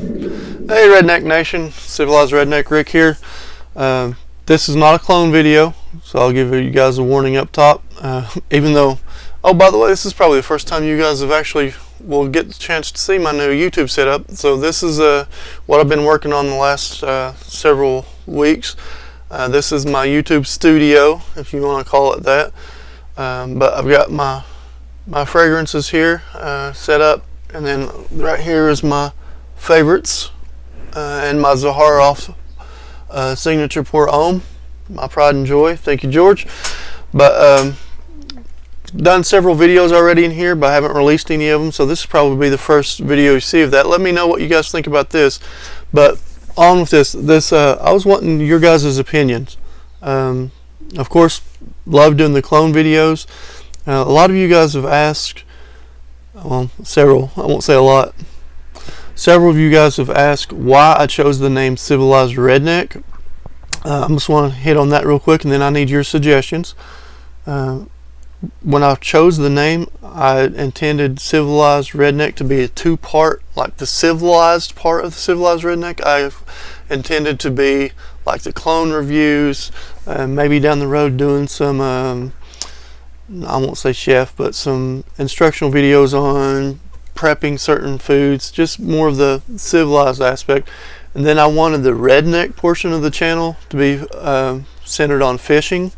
Hey Redneck Nation, Civilized Redneck Rick here. This is not a clone video, so I'll give you guys a warning up top. Even though, oh by the way, this is probably the first time you guys have actually will get the chance to see my new YouTube setup. So this is what I've been working on the last several weeks. This is my YouTube studio, if you want to call it that. But I've got my fragrances here set up, and then right here is my favorites. And my Zaharoff signature pour homme, my pride and joy. Thank you, George. But done several videos already in here, but I haven't released any of them, so this is probably the first video you see of that. Let me know what you guys think about this. But on with this. I was wanting your guys' opinions. Of course, love doing the clone videos. A lot of you guys have asked, well, several, I won't say a lot. Several of you guys have asked why I chose the name Civilized Redneck. I just want to hit on that real quick, and then I need your suggestions. When I chose the name, I intended Civilized Redneck to be a two-part, like the civilized part of the Civilized Redneck. I intended to be like the clone reviews, maybe down the road doing some, I won't say chef, but some instructional videos on prepping certain foods, just more of the civilized aspect. And then I wanted the redneck portion of the channel to be centered on fishing.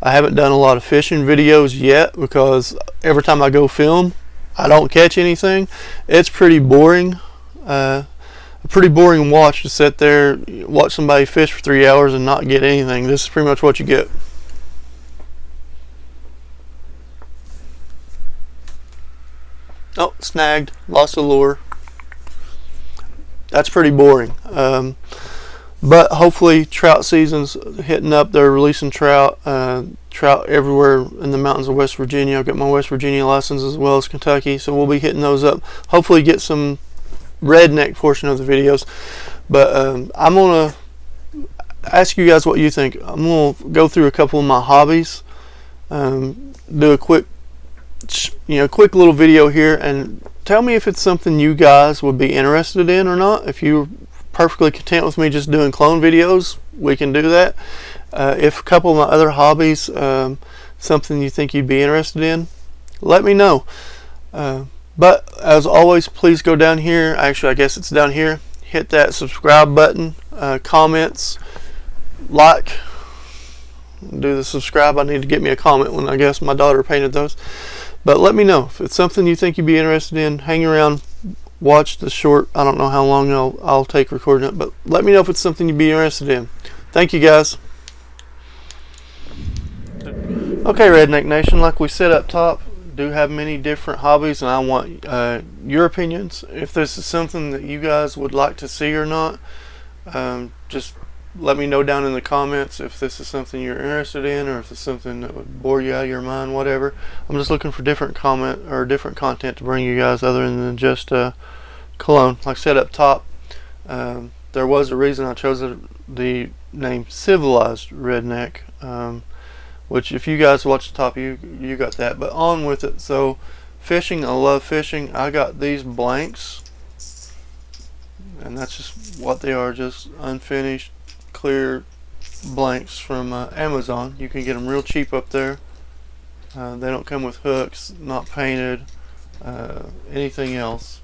I haven't done a lot of fishing videos yet because every time I go film, I don't catch anything. It's pretty boring. A pretty boring watch to sit there, watch somebody fish for 3 hours and not get anything. This is pretty much what you get. Oh, snagged, lost the lure. That's pretty boring. But hopefully trout season's hitting up. They're releasing trout everywhere in the mountains of West Virginia. I've got my West Virginia license as well as Kentucky, so we'll be hitting those up. Hopefully get some redneck portion of the videos. But I'm going to ask you guys what you think. I'm going to go through a couple of my hobbies, do a quick little video here, and tell me if it's something you guys would be interested in or not. If you're perfectly content with me just doing clone videos, we can do that. If a couple of my other hobbies, something you think you'd be interested in, let me know. But as always, please go down here. Actually, I guess it's down here. Hit that subscribe button, comments, like. Do the subscribe. I need to get me a comment when I guess my daughter painted those. But let me know if it's something you think you'd be interested in. Hang around, watch the short. I don't know how long I'll take recording it, but let me know if it's something you'd be interested in. Thank you, guys. Okay, Redneck Nation, like we said up top, do have many different hobbies, and I want your opinions. If this is something that you guys would like to see or not, just let me know down in the comments if this is something you're interested in, or if it's something that would bore you out of your mind, whatever. I'm just looking for different content to bring you guys other than just cologne. Like I said up top, there was a reason I chose the name Civilized Redneck, which if you guys watch the top, you got that. But on with it. So fishing, I love fishing. I got these blanks, and that's just what they are, just unfinished clear blanks from Amazon. You can get them real cheap up there. They don't come with hooks, not painted, anything else.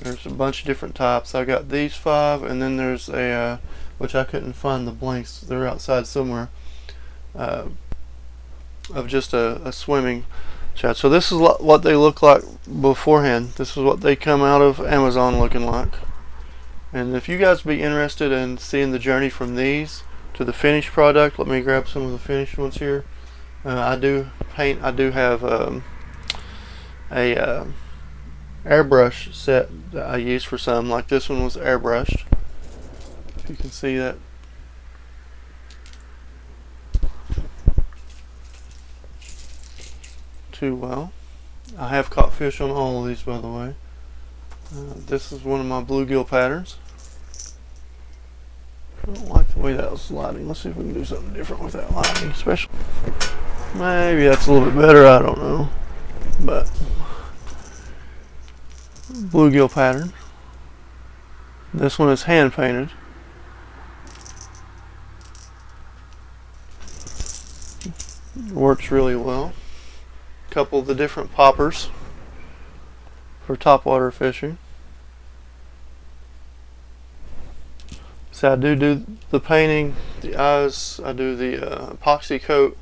There's a bunch of different types. I got these 5, and then there's a which I couldn't find the blanks, they're outside somewhere, of just a swimming shot. So this is what they look like beforehand. This is what they come out of Amazon looking like. And if you guys would be interested in seeing the journey from these to the finished product, let me grab some of the finished ones here. I do have a airbrush set that I use for some. Like this one was airbrushed. If you can see that. Too well. I have caught fish on all of these, by the way. This is one of my bluegill patterns. I don't like the way that was sliding. Let's see if we can do something different with that lighting, especially. Maybe that's a little bit better, I don't know. But bluegill pattern. This one is hand painted. Works really well. A couple of the different poppers for topwater fishing. So I do the painting, the eyes, I do the epoxy coat,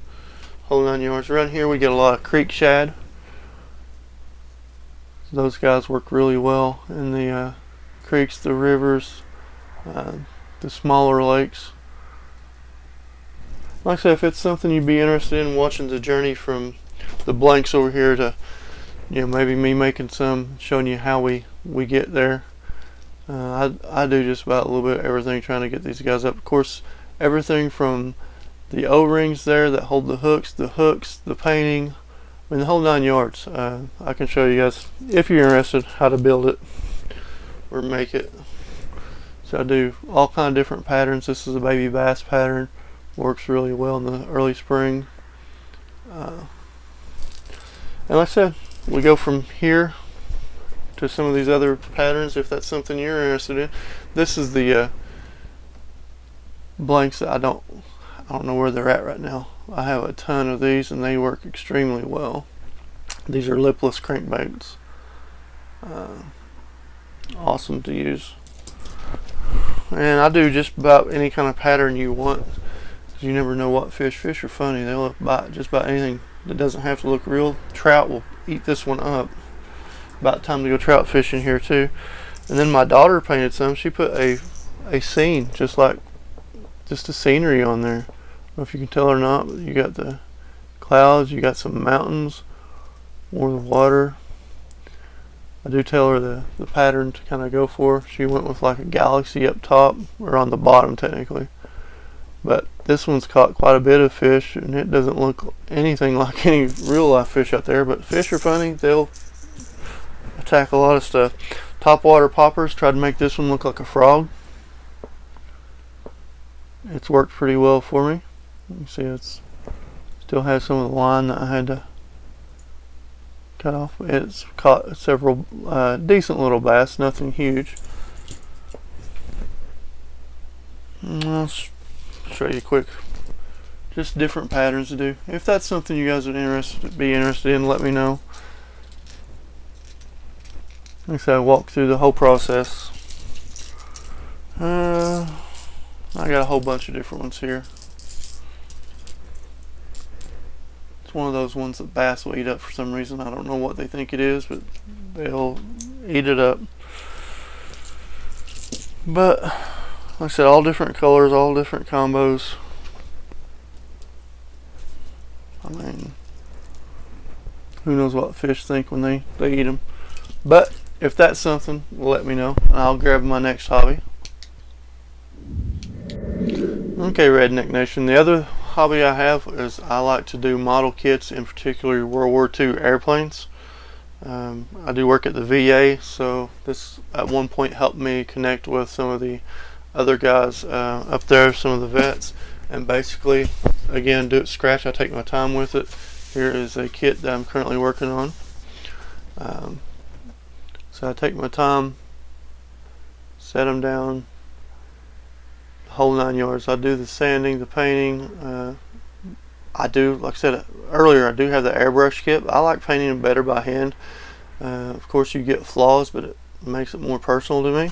whole 9 yards. Around here we get a lot of creek shad. So those guys work really well in the creeks, the rivers, the smaller lakes. Like I said, if it's something you'd be interested in watching the journey from the blanks over here to, maybe me making some, showing you how we get there. I do just about a little bit of everything trying to get these guys up. Of course, everything from the O-rings there that hold the hooks, the painting, the whole 9 yards. I can show you guys, if you're interested, how to build it or make it. So I do all kind of different patterns. This is a baby bass pattern. Works really well in the early spring. And like I said, we go from here to some of these other patterns if that's something you're interested in. This is the blanks that I don't know where they're at right now. I have a ton of these and they work extremely well. These are lipless crankbaits. Awesome to use. And I do just about any kind of pattern you want. You never know what fish. Fish are funny. They'll bite just about anything that doesn't have to look real. Trout will eat this one up. About time to go trout fishing here too. And then my daughter painted some. She put a scene, just a scenery on there. I don't know if you can tell or not, but you got the clouds, you got some mountains, more of the water. I do tell her the pattern to kind of go for. She went with like a galaxy up top, or on the bottom technically. But this one's caught quite a bit of fish, and it doesn't look anything like any real life fish out there. But fish are funny. They'll attack a lot of stuff. Topwater poppers, tried to make this one look like a frog. It's worked pretty well for me. You can see it's still has some of the line that I had to cut off. It's caught several decent little bass, nothing huge. I'll show you quick, just different patterns to do. If that's something you guys would be interested in, let me know. Like I said, I walk through the whole process. I got a whole bunch of different ones here. It's one of those ones that bass will eat up for some reason. I don't know what they think it is, but they'll eat it up. But like I said, all different colors, all different combos. I mean, who knows what fish think when they eat them. But if that's something, let me know, and I'll grab my next hobby. Okay, Redneck Nation, the other hobby I have is I like to do model kits, in particular World War II airplanes. I do work at the VA, so this at one point helped me connect with some of the other guys up there, some of the vets, and basically, again, do it scratch. I take my time with it. Here is a kit that I'm currently working on. So I take my time, set them down, the whole 9 yards. I do the sanding, the painting. I do, like I said earlier, I do have the airbrush kit. I like painting them better by hand. Of course, you get flaws, but it makes it more personal to me.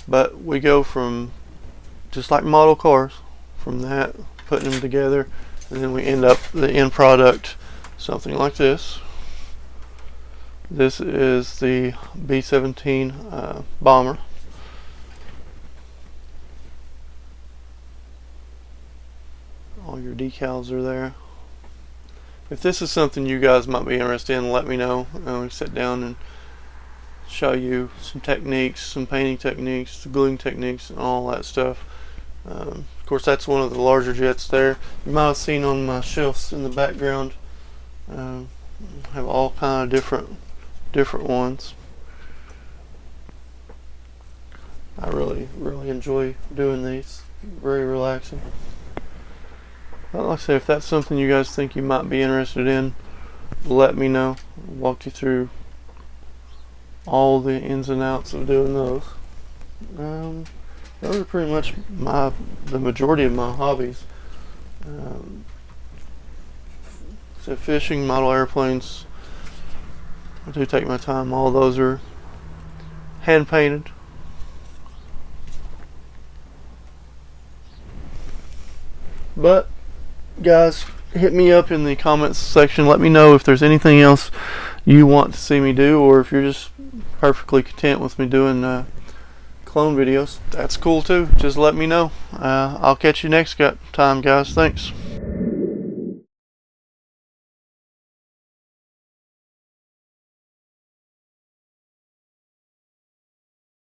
But we go from just like model cars, from that, putting them together, and then we end up the end product something like this. This is the B-17 bomber. All your decals are there. If this is something you guys might be interested in, let me know. We sit down and show you some techniques, some painting techniques, the gluing techniques, and all that stuff. Of course, that's one of the larger jets there. You might have seen on my shelves in the background. Have all kind of different ones. I really enjoy doing these. Very relaxing. But like I said, if that's something you guys think you might be interested in, let me know. I'll walk you through all the ins and outs of doing those. Those are pretty much the majority of my hobbies. Um, so fishing, model airplanes, I do take my time. All those are hand painted. But guys, hit me up in the comments section. Let me know if there's anything else you want to see me do, or if you're just perfectly content with me doing clone videos. That's cool too. Just let me know. I'll catch you next time, guys. Thanks.